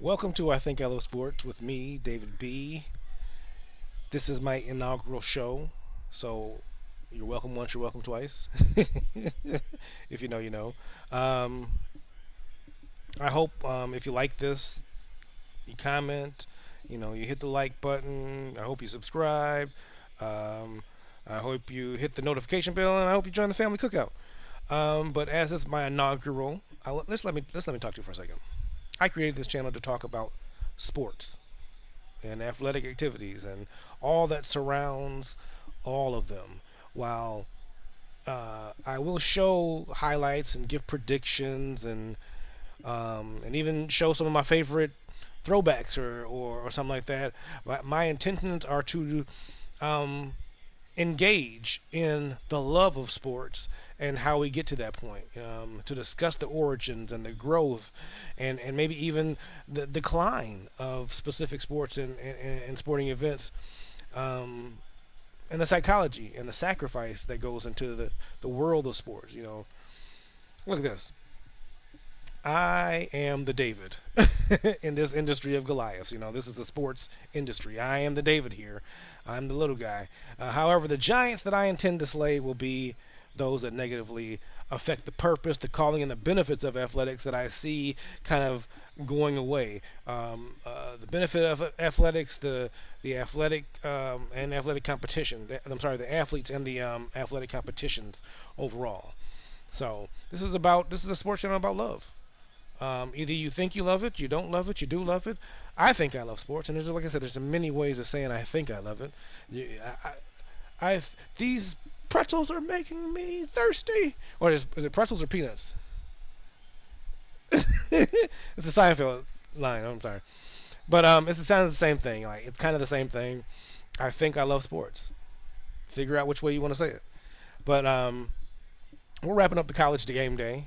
Welcome to I Think I Love Sports with me, David B. This is my inaugural show, so you're welcome once, you're welcome twice. If you know, you know. Um, I hope if you like this, you comment, you hit the like button. I hope you subscribe. Um, I hope you hit the notification bell, and I hope you join the family cookout. But as it's my inaugural, let's let me talk to you for a second. I created this channel to talk about sports and athletic activities and all that surrounds all of them. While I will show highlights and give predictions and even show some of my favorite throwbacks or something like that. My intentions are to um, engage in the love of sports and how we get to that point, to discuss the origins and the growth and maybe even the decline of specific sports and sporting events, um, and the psychology and the sacrifice that goes into the world of sports. Look at this. I am the David in this industry of Goliaths. This is the sports industry. I am the David here. I'm the little guy. However, the giants that I intend to slay will be those that negatively affect the purpose, the calling, and the benefits of athletics that I see kind of going away. The benefit of athletics, the athletic and athletic competition. I'm sorry, the athletes and the athletic competitions overall. So this is a sports channel about love. Either you think you love it, you don't love it, you do love it. I think I love sports, and like I said, there's many ways of saying I think I love it. These pretzels are making me thirsty. Or is it pretzels or peanuts? It's a Seinfeld line. I'm sorry, but it's kind of the same thing. Like it's kind of the same thing. I think I love sports. Figure out which way you want to say it. But we're wrapping up the college game day.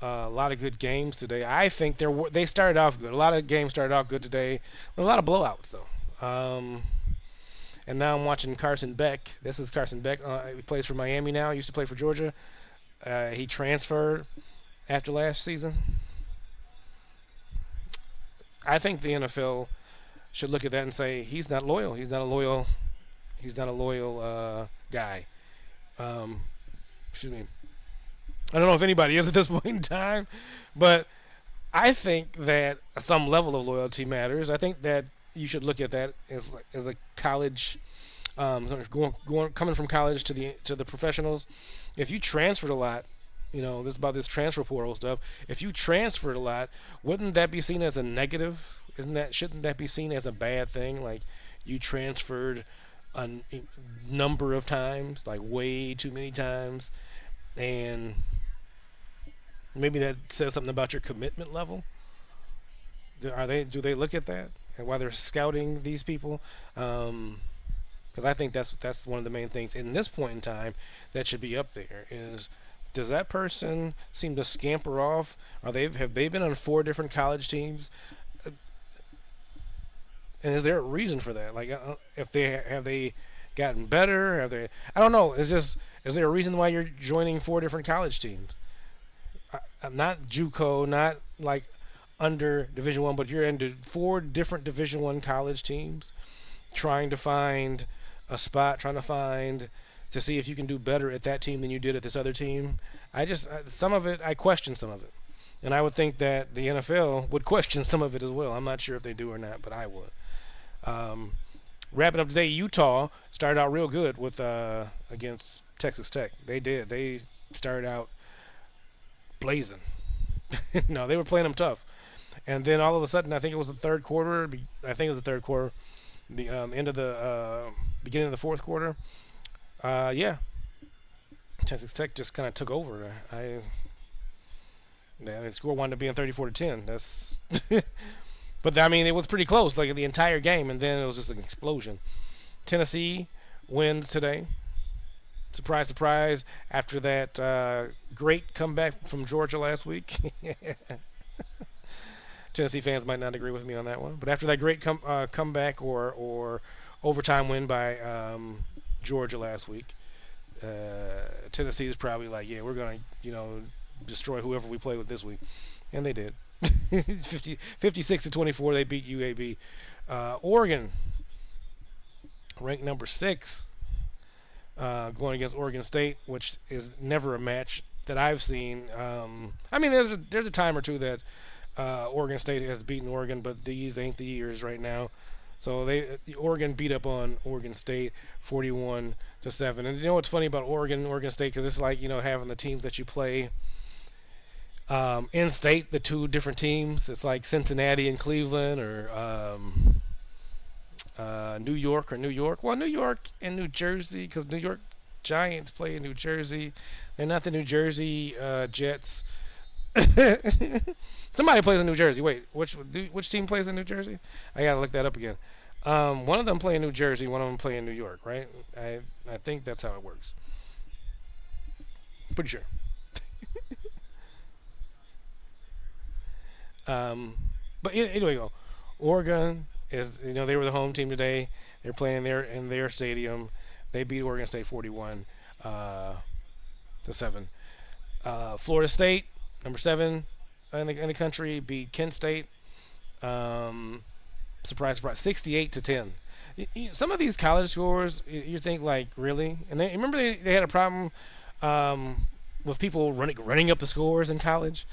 A lot of good games today. I think they started off good. A lot of games started off good today. A lot of blowouts though. And now I'm watching Carson Beck. This is Carson Beck. He plays for Miami now. He used to play for Georgia. He transferred after last season. I think the NFL should look at that and say he's not loyal. He's not a loyal. He's not a loyal guy. Um, excuse me. I don't know if anybody is at this point in time, but I think that some level of loyalty matters. I think that you should look at that as a college, coming from college to the professionals. If you transferred a lot, this is about this transfer portal stuff. If you transferred a lot, wouldn't that be seen as a negative? Shouldn't that be seen as a bad thing? Like you transferred a number of times, like way too many times, and maybe that says something about your commitment level. Do they look at that and why they're scouting these people? Because I think that's one of the main things in this point in time that should be up there. Is does that person seem to scamper off? Have they been on four different college teams? And is there a reason for that? Like, if they gotten better? Have they? I don't know. Is there a reason why you're joining four different college teams? Not JUCO, not like under Division One, but you're into four different Division One college teams, trying to find a spot, trying to see if you can do better at that team than you did at this other team. Some of it, I question some of it, and I would think that the NFL would question some of it as well. I'm not sure if they do or not, but I would. Um, Wrapping up today, Utah started out real good with against Texas Tech. They did. They started out blazing. No, they were playing them tough. And then all of a sudden, I think it was the third quarter. The end of the beginning of the fourth quarter. Yeah, Texas Tech just kind of took over. The score wound up being 34-10. That's, but I mean, it was pretty close, like the entire game, and then it was just an explosion. Tennessee wins today. Surprise, surprise! After that great comeback from Georgia last week. Tennessee fans might not agree with me on that one, but after that great comeback or overtime win by Georgia last week, Tennessee is probably like, yeah, we're gonna destroy whoever we play with this week, and they did. 56 to 24, they beat UAB. Oregon, ranked number 6, going against Oregon State, which is never a match that I've seen. I mean, there's a time or two that Oregon State has beaten Oregon, but these ain't the years right now. So Oregon beat up on Oregon State 41-7. And you know what's funny about Oregon State, because it's like, having the teams that you play in state, the two different teams. It's like Cincinnati and Cleveland, or New York or New York. Well, New York and New Jersey, because New York Giants play in New Jersey. They're not the New Jersey Jets. Somebody plays in New Jersey. Wait, which team plays in New Jersey? I gotta look that up again. One of them play in New Jersey. One of them play in New York. Right? I think that's how it works. Pretty sure. Um, but anyway, Oregon is, they were the home team today. They're playing there in their stadium. They beat Oregon State 41-7. Florida State, number 7 in the country, beat Kent State. Surprise, surprise, 68-10. Some of these college scores, you think, like, really? And remember they had a problem with people running up the scores in college.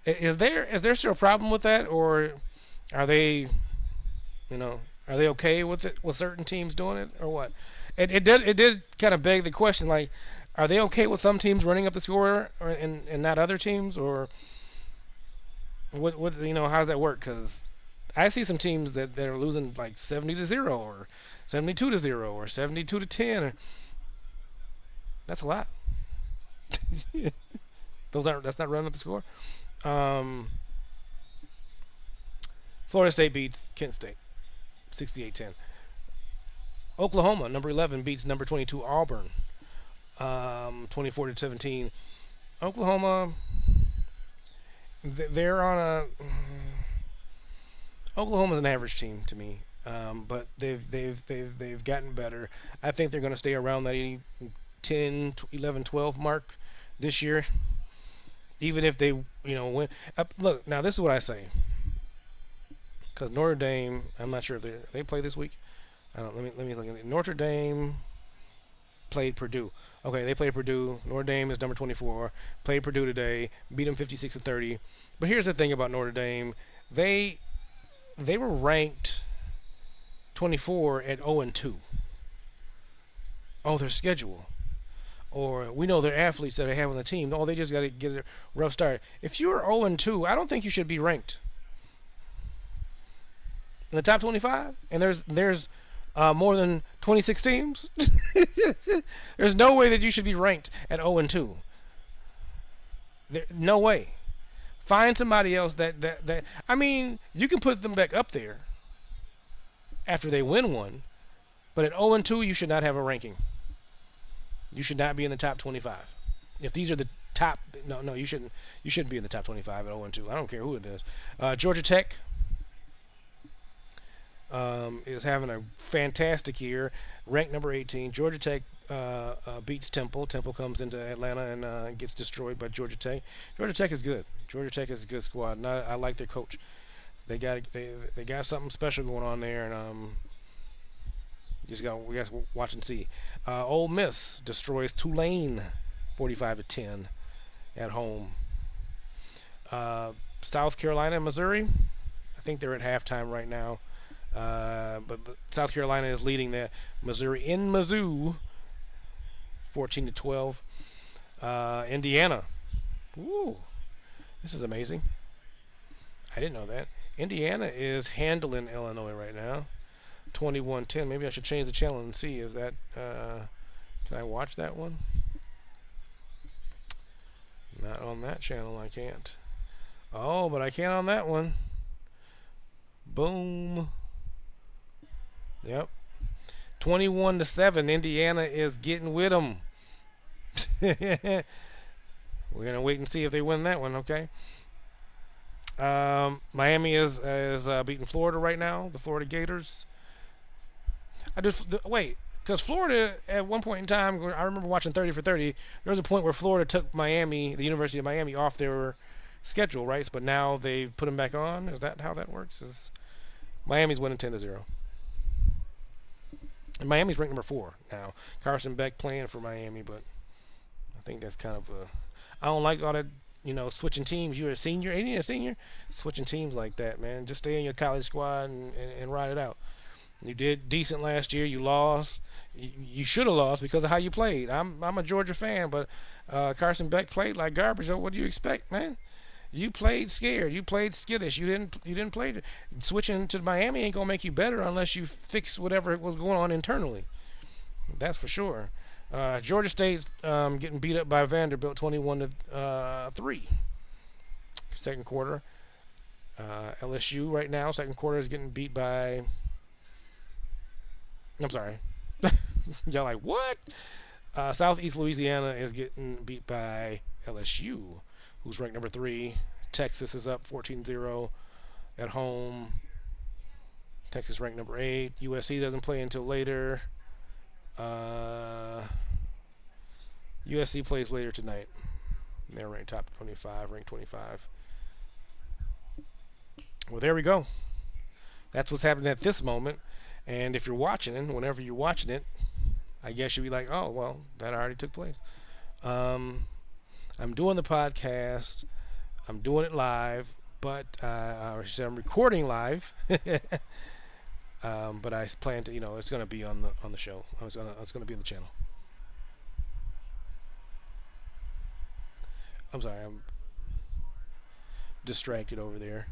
Is there still a problem with that, or are they, are they okay with it, with certain teams doing it, or what? It did kind of beg the question, like, are they okay with some teams running up the score, and not other teams, or what how does that work? Because I see some teams that are losing like 70-0, or 72-0, or 72-10. That's a lot. That's not running up the score. Florida State beats Kent State 68-10. Oklahoma, number 11, beats number 22 Auburn 24-17. Oklahoma, they're on a Oklahoma's an average team to me, but they've gotten better. I think they're going to stay around that 10, 11, 12 mark this year, even if they win. Look, now this is what I say, because Notre Dame, I'm not sure if they play this week. I don't. Let me look at it. Notre Dame played Purdue. Okay, they played Purdue. Notre Dame is number 24. Played Purdue today. Beat them 56-30. But here's the thing about Notre Dame. They were ranked 24 at 0-2. Oh, their schedule. Or we know their athletes that they have on the team. Oh, they just got to get a rough start. If you're 0-2, I don't think you should be ranked in the top 25. And there's more than 26 teams. There's no way that you should be ranked at 0-2. No way. Find somebody else that I mean, you can put them back up there after they win one, but at 0-2, you should not have a ranking. You should not be in the top 25. If these are the top, no, you shouldn't. You shouldn't be in the top 25 at 0-2. I don't care who it is. Georgia Tech is having a fantastic year, ranked number 18. Georgia Tech beats Temple. Temple comes into Atlanta and gets destroyed by Georgia Tech. Georgia Tech is good. Georgia Tech is a good squad, and I like their coach. They got something special going on there, and we got to watch and see. Ole Miss destroys Tulane 45-10 at home. South Carolina and Missouri, I think they're at halftime right now. But South Carolina is leading the Missouri in Mizzou 14-12. Indiana. Ooh, this is amazing. I didn't know that. Indiana is handling Illinois right now. 21-10. Maybe I should change the channel and see if that can I watch that one? Not on that channel, I can't. Oh, but I can on that one. Boom. Yep. 21-7. Indiana is getting with them. We're gonna wait and see if they win that one. Okay. Miami is beating Florida right now. The Florida Gators. Wait, because Florida at one point in time, I remember watching 30 for 30. There was a point where Florida took Miami, the University of Miami, off their schedule, right? But now they've put him back on. Is that how that works? Is Miami's winning 10-0, and Miami's ranked number 4 now. Carson Beck playing for Miami, but I think that's kind of a. I don't like all that. Switching teams. You're a senior, ain't you a senior? Switching teams like that, man. Just stay in your college squad and ride it out. You did decent last year. You lost. You should have lost because of how you played. I'm a Georgia fan, but Carson Beck played like garbage. So what do you expect, man? You played scared. You played skittish. You didn't play. Switching to Miami ain't gonna make you better unless you fix whatever was going on internally. That's for sure. Georgia State's getting beat up by Vanderbilt, 21-3. Second quarter. LSU right now, second quarter is getting beat by. I'm sorry. Y'all like what? Southeast Louisiana is getting beat by LSU, who's ranked number 3. Texas is up 14-0 at home. Texas ranked number 8. USC doesn't play until later. USC plays later tonight. They're ranked top 25, ranked 25. Well, there we go. That's what's happening at this moment. And if you're watching it, whenever you're watching it, I guess you'll be like, oh, well, that already took place. I'm doing the podcast. I'm doing it live, but I'm recording live. But I plan to, it's going to be on the show. It's going to be on the channel. I'm sorry, I'm distracted over there.